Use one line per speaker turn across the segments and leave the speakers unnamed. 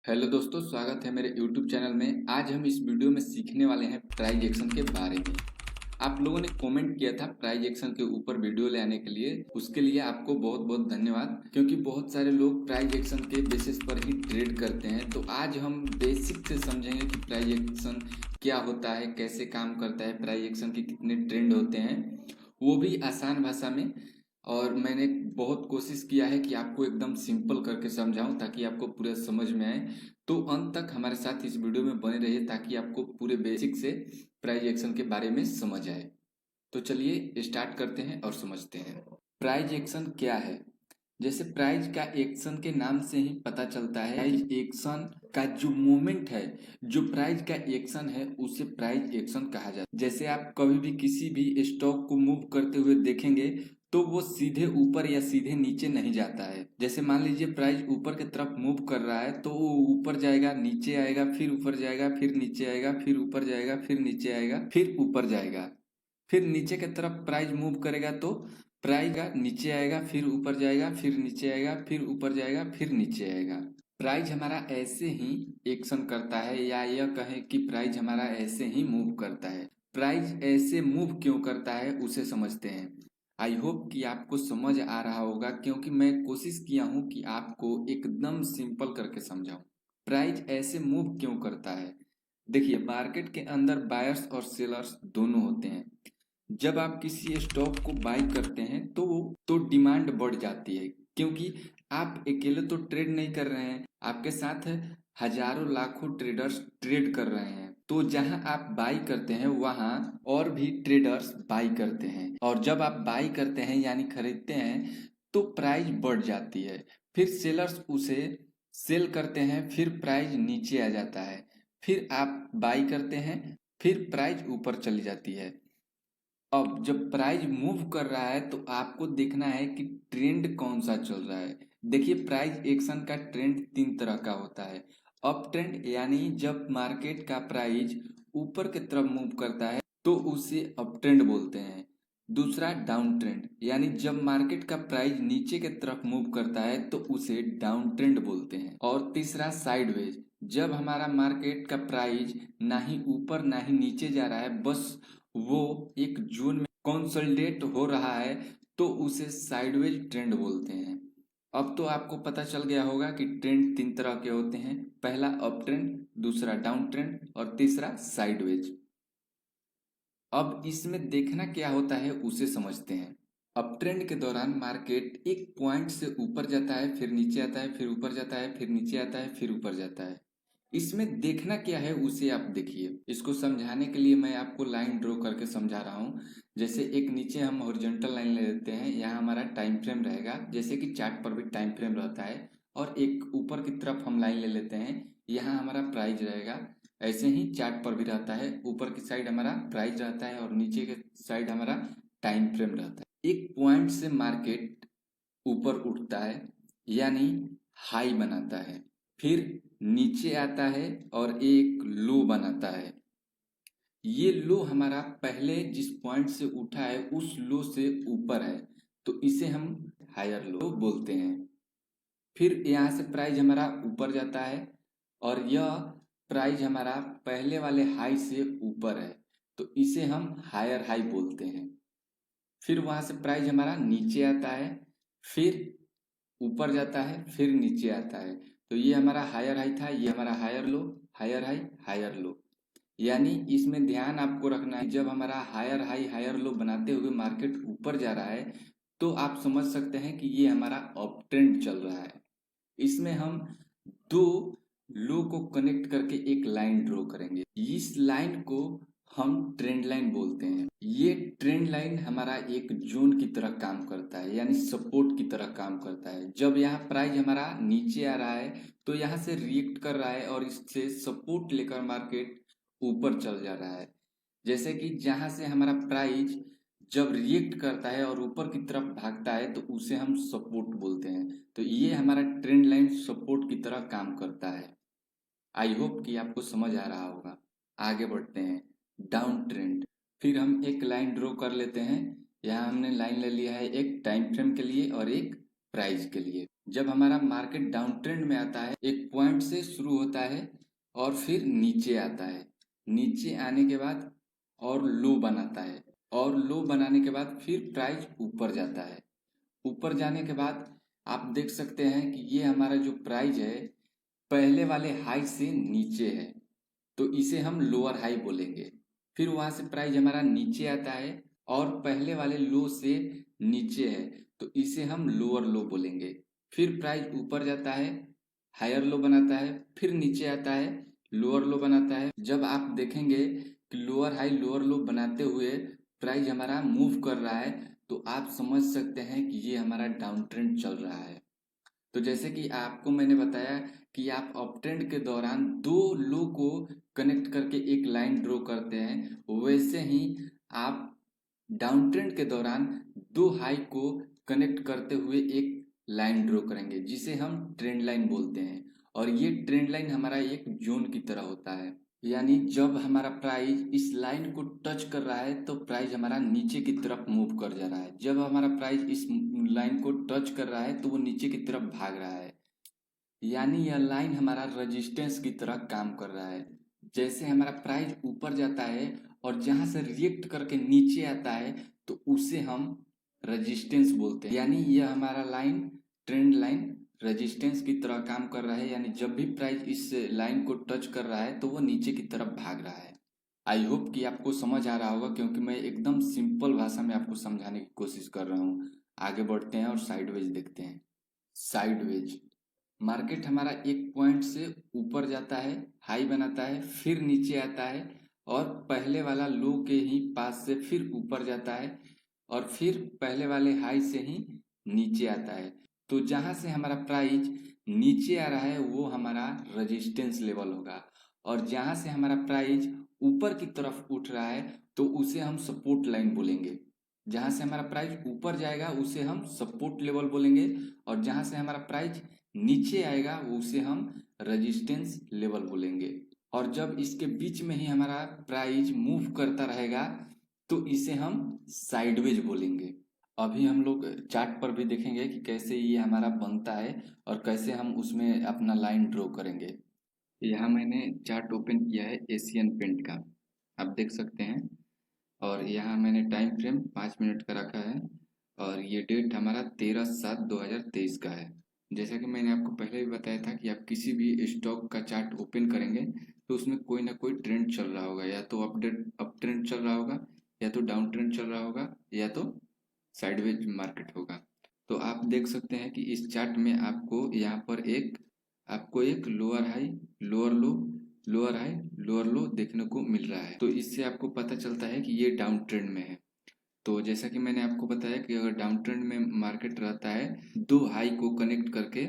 Hello दोस्तों, स्वागत है मेरे YouTube चैनल में। आज हम इस वीडियो में सीखने वाले हैं प्राइस एक्शन के बारे में। आप लोगों ने कमेंट किया था प्राइस एक्शन के ऊपर वीडियो ले आने के लिए। उसके लिए आपको बहुत बहुत धन्यवाद, क्योंकि बहुत सारे लोग प्राइस एक्शन के बेसिस पर ही ट्रेड करते हैं। तो आज हम बेसिक से समझेंगे कि प्राइस एक्शन क्या होता है, कैसे काम करता है, प्राइस एक्शन के कितने ट्रेंड होते हैं, वो भी आसान भाषा में। और मैंने बहुत कोशिश किया है कि आपको एकदम सिंपल करके समझाऊं ताकि आपको पूरा समझ में आए। तो अंत तक हमारे साथ इस वीडियो में बने रहिए ताकि आपको पूरे बेसिक से प्राइस एक्शन के बारे में समझ आए। तो चलिए स्टार्ट करते हैं और समझते हैं प्राइस एक्शन क्या है। जैसे प्राइज का एक्शन के नाम से ही पता चलता है, प्राइज एक्शन का जो मूवमेंट है, जो प्राइज का एक्शन है, उसे प्राइज एक्शन कहा जाता है। जैसे आप कभी भी किसी भी स्टॉक को मूव करते हुए देखेंगे तो वो सीधे ऊपर या सीधे नीचे नहीं जाता है। जैसे मान लीजिए प्राइस ऊपर की तरफ मूव कर रहा है तो वो ऊपर जाएगा, नीचे आएगा, फिर ऊपर जाएगा, फिर नीचे आएगा, फिर ऊपर जाएगा, फिर नीचे आएगा, फिर ऊपर जाएगा। फिर नीचे की तरफ प्राइस मूव करेगा तो प्राइस का नीचे आएगा, फिर ऊपर जाएगा, फिर नीचे आएगा, फिर ऊपर जाएगा, फिर नीचे आएगा। प्राइस हमारा ऐसे ही एक्शन करता है, या यह कहें कि प्राइस हमारा ऐसे ही मूव करता है। प्राइस ऐसे मूव क्यों करता है उसे समझते हैं। आई होप कि आपको समझ आ रहा होगा, क्योंकि मैं कोशिश किया हूं कि आपको एकदम सिंपल करके समझाऊं। प्राइस ऐसे मूव क्यों करता है। देखिए, मार्केट के अंदर बायर्स और सेलर्स दोनों होते हैं। जब आप किसी स्टॉक को बाई करते हैं तो डिमांड बढ़ जाती है, क्योंकि आप अकेले तो ट्रेड नहीं कर रहे हैं, आपके साथ हजारों लाखों ट्रेडर्स ट्रेड कर रहे हैं। तो जहां आप बाई करते हैं वहां और भी ट्रेडर्स बाई करते हैं, और जब आप बाई करते हैं यानी खरीदते हैं तो प्राइस बढ़ जाती है। फिर सेलर्स उसे सेल करते हैं, फिर प्राइस नीचे आ जाता है। फिर आप बाई करते हैं, फिर प्राइस ऊपर चली जाती है। अब जब प्राइस मूव कर रहा है तो आपको देखना है कि ट्रेंड कौन सा चल रहा है। देखिए, प्राइस एक्शन का ट्रेंड तीन तरह का होता है। अप ट्रेंड यानी जब मार्केट का प्राइस ऊपर की तरफ मूव करता है तो उसे अप ट्रेंड बोलते हैं। दूसरा डाउन ट्रेंड यानी जब मार्केट का प्राइस नीचे की तरफ मूव करता है तो उसे डाउन ट्रेंड बोलते हैं। और तीसरा साइडवेज, जब हमारा मार्केट का प्राइस ना ही ऊपर ना ही नीचे जा रहा है, बस वो एक जोन में कंसोलिडेट हो रहा है, तो उसे साइडवेज ट्रेंड बोलते हैं। अब तो आपको पता चल गया होगा कि ट्रेंड तीन तरह के होते हैं। पहला अप ट्रेंड, दूसरा डाउन ट्रेंड और तीसरा साइडवेज। अब इसमें देखना क्या होता है उसे समझते हैं। अप ट्रेंड के दौरान मार्केट एक पॉइंट से ऊपर जाता है, फिर नीचे आता है, फिर ऊपर जाता है, फिर नीचे आता है, फिर ऊपर जाता है। इसमें देखना क्या है उसे आप देखिए। इसको समझाने के लिए मैं आपको लाइन ड्रॉ करके समझा रहा हूँ। जैसे एक नीचे हम हॉरिजॉन्टल लाइन ले लेते हैं, यहाँ हमारा टाइम फ्रेम रहेगा, जैसे कि चार्ट पर भी टाइम फ्रेम रहता है। और एक ऊपर की तरफ हम लाइन ले लेते हैं, यहाँ हमारा प्राइस रहेगा। ऐसे ही चार्ट पर भी रहता है, ऊपर की साइड हमारा प्राइस रहता है और नीचे के साइड हमारा टाइम फ्रेम रहता है। एक पॉइंट से मार्केट ऊपर उठता है यानी हाई बनाता है, फिर नीचे आता है और एक लो बनाता है। ये लो हमारा पहले जिस पॉइंट से उठा है उस लो से ऊपर है, तो इसे हम हायर लो बोलते हैं। फिर यहाँ से प्राइस हमारा ऊपर जाता है और यह प्राइस हमारा पहले वाले हाई से ऊपर है, तो इसे हम हायर हाई बोलते हैं। फिर वहां से प्राइस हमारा नीचे आता है, फिर ऊपर जाता है, फिर नीचे आता है। तो ये हमारा हायर हाई था, ये हमारा higher low, higher high, higher low. यानी इसमें ध्यान आपको रखना है, जब हमारा हायर हाई हायर लो बनाते हुए मार्केट ऊपर जा रहा है तो आप समझ सकते हैं कि ये हमारा अप ट्रेंड चल रहा है। इसमें हम दो लो को कनेक्ट करके एक लाइन ड्रॉ करेंगे। इस लाइन को हम ट्रेंड लाइन बोलते हैं। ये ट्रेंड लाइन हमारा एक जोन की तरह काम करता है, यानी सपोर्ट की तरह काम करता है। जब यहाँ प्राइस हमारा नीचे आ रहा है तो यहाँ से रिएक्ट कर रहा है और इससे सपोर्ट लेकर मार्केट ऊपर चल जा रहा है। जैसे कि जहां से हमारा प्राइस जब रिएक्ट करता है और ऊपर की तरफ भागता है तो उसे हम सपोर्ट बोलते हैं। तो ये हमारा ट्रेंड लाइन सपोर्ट की तरह काम करता है। आई होप कि आपको समझ आ रहा होगा। आगे बढ़ते हैं, डाउन ट्रेंड। फिर हम एक लाइन ड्रॉ कर लेते हैं। यहाँ हमने लाइन ले लिया है एक टाइम फ्रेम के लिए और एक प्राइस के लिए। जब हमारा मार्केट डाउन ट्रेंड में आता है, एक पॉइंट से शुरू होता है और फिर नीचे आता है। नीचे आने के बाद और लो बनाता है, और लो बनाने के बाद फिर प्राइस ऊपर जाता है। ऊपर जाने के बाद आप देख सकते हैं कि ये हमारा जो प्राइस है पहले वाले हाई से नीचे है, तो इसे हम लोअर हाई बोलेंगे। फिर वहां से प्राइस हमारा नीचे आता है और पहले वाले लो से नीचे है, तो इसे हम लोअर लो बोलेंगे। फिर प्राइस ऊपर जाता है, हायर लो बनाता है, फिर नीचे आता है, लोअर लो बनाता है। जब आप देखेंगे कि लोअर हाई लोअर लो बनाते हुए प्राइस हमारा मूव कर रहा है, तो आप समझ सकते हैं कि ये हमारा डाउन ट्रेंड चल रहा है। तो जैसे कि आपको मैंने बताया कि आप अप ट्रेंड के दौरान दो लो को कनेक्ट करके एक लाइन ड्रॉ करते हैं, वैसे ही आप डाउन ट्रेंड के दौरान दो हाई को कनेक्ट करते हुए एक लाइन ड्रॉ करेंगे, जिसे हम ट्रेंड लाइन बोलते हैं। और ये ट्रेंड लाइन हमारा एक जोन की तरह होता है, यानी जब हमारा प्राइस इस लाइन को टच कर रहा है तो प्राइस हमारा नीचे की तरफ मूव कर जा रहा है। जब हमारा प्राइस इस लाइन को टच कर रहा है तो वो नीचे की तरफ भाग रहा है, यानी यह लाइन हमारा रेजिस्टेंस की तरह काम कर रहा है। जैसे हमारा प्राइस ऊपर जाता है और जहां से रिएक्ट करके नीचे आता है, तो उसे हम रेजिस्टेंस बोलते हैं। यानी यह हमारा लाइन ट्रेंड लाइन रेजिस्टेंस की तरह काम कर रहा है, यानी जब भी प्राइस इस लाइन को टच कर रहा है तो वो नीचे की तरफ भाग रहा है। आई होप कि आपको समझ आ रहा होगा, क्योंकि मैं एकदम सिंपल भाषा में आपको समझाने की कोशिश कर रहा हूँ। आगे बढ़ते हैं और साइडवेज देखते हैं। साइडवेज मार्केट हमारा एक पॉइंट से ऊपर जाता है, हाई बनाता है, फिर नीचे आता है और पहले वाला लो के ही पास से फिर ऊपर जाता है और फिर पहले वाले हाई से ही नीचे आता है। तो जहां से हमारा प्राइस नीचे आ रहा है वो हमारा रेजिस्टेंस लेवल होगा, और जहां से हमारा प्राइस ऊपर की तरफ उठ रहा है तो उसे हम सपोर्ट लाइन बोलेंगे। जहां से हमारा प्राइस ऊपर जाएगा उसे हम सपोर्ट लेवल बोलेंगे, और जहां से हमारा प्राइस नीचे आएगा उसे हम रेजिस्टेंस लेवल बोलेंगे। और जब इसके बीच में ही हमारा प्राइस मूव करता रहेगा तो इसे हम साइडवेज बोलेंगे। अभी हम लोग चार्ट पर भी देखेंगे कि कैसे ये हमारा बनता है और कैसे हम उसमें अपना लाइन ड्रॉ करेंगे। यहाँ मैंने चार्ट ओपन किया है एशियन पेंट का, आप देख सकते हैं। और यहाँ मैंने टाइम फ्रेम 5 मिनट का रखा है और ये डेट हमारा 13/7/2023 का है। जैसा कि मैंने आपको पहले भी बताया था कि आप किसी भी स्टॉक का चार्ट ओपन करेंगे तो उसमें कोई ना कोई ट्रेंड चल रहा होगा, या तो अप ट्रेंड चल रहा होगा, या तो डाउन ट्रेंड चल रहा होगा, या तो साइडवेज मार्केट होगा। तो आप देख सकते हैं कि इस चार्ट में आपको एक लोअर हाई लोअर लो लोअर हाई लोअर लो देखने को मिल रहा है। तो इससे आपको पता चलता है कि ये डाउन ट्रेंड में है। तो जैसा कि मैंने आपको बताया कि अगर डाउन ट्रेंड में मार्केट रहता है, दो हाई को कनेक्ट करके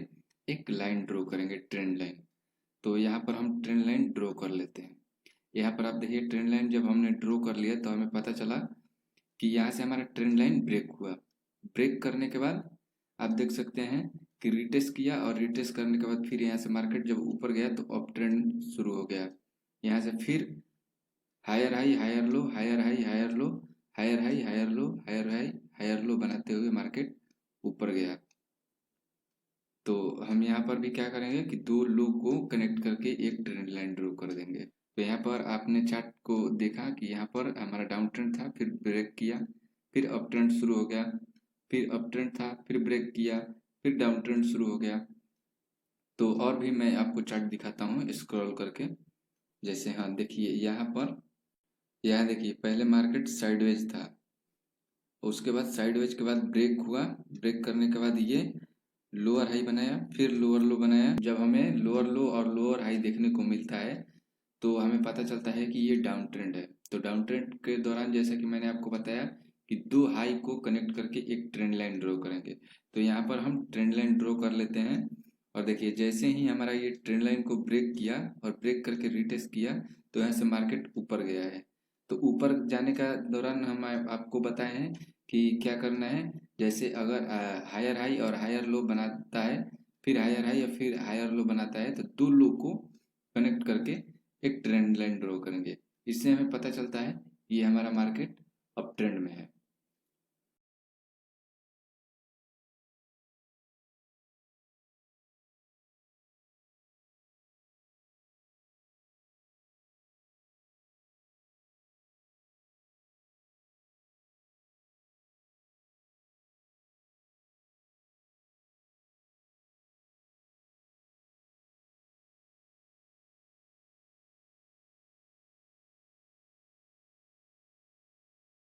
एक लाइन ड्रॉ करेंगे, ट्रेंड लाइन। तो यहाँ पर हम ट्रेंड लाइन ड्रॉ कर लेते हैं। यहाँ पर आप देखिए ट्रेंड लाइन जब हमने ड्रॉ कर लिया तो हमें पता चला कि यहाँ से हमारा ट्रेंड लाइन ब्रेक हुआ। ब्रेक करने के बाद आप देख सकते हैं कि रिटेस्ट किया, और रिटेस्ट करने के बाद फिर यहाँ से मार्केट जब ऊपर गया तो अप ट्रेंड शुरू हो गया। यहाँ से फिर higher high higher low higher high higher low higher high higher low higher high higher low बनाते हुए मार्केट ऊपर गया। तो हम यहाँ पर भी क्या करेंगे कि दो लो को कनेक्ट करके एक ट्रेंड लाइन ड्रॉ कर देंगे। तो यहाँ पर आपने चार्ट को देखा कि यहाँ पर हमारा डाउन ट्रेंड था, फिर ब्रेक किया, फिर अप ट्रेंड शुरू हो गया, फिर अप ट्रेंड था, फिर ब्रेक किया, फिर डाउन ट्रेंड शुरू हो गया। तो और भी मैं आपको चार्ट दिखाता हूँ स्क्रॉल करके। जैसे हाँ देखिए यहाँ देखिए पहले मार्केट साइडवेज था, उसके बाद साइडवेज के बाद ब्रेक हुआ। ब्रेक करने के बाद ये लोअर हाई बनाया, फिर लोअर लो बनाया। जब हमें लोअर लो और लोअर हाई देखने को मिलता है तो हमें पता चलता है कि ये डाउन ट्रेंड है। तो डाउन ट्रेंड के दौरान जैसा कि मैंने आपको बताया कि दो हाई को कनेक्ट करके एक ट्रेंड लाइन ड्रॉ करेंगे। तो यहाँ पर हम ट्रेंड लाइन ड्रॉ कर लेते हैं। और देखिए जैसे ही हमारा ये ट्रेंड लाइन को ब्रेक किया और ब्रेक करके रिटेस्ट किया तो यहाँ से मार्केट ऊपर गया है। तो ऊपर जाने का दौरान हम आपको बताए हैं कि क्या करना है। जैसे अगर हायर हाई और हायर लो बनाता है, फिर हायर हाई या फिर हायर लो बनाता है, तो दो लो को कनेक्ट करके एक ट्रेंड लाइन ड्रॉ करेंगे। इससे हमें पता चलता है ये हमारा मार्केट अप ट्रेंड में है।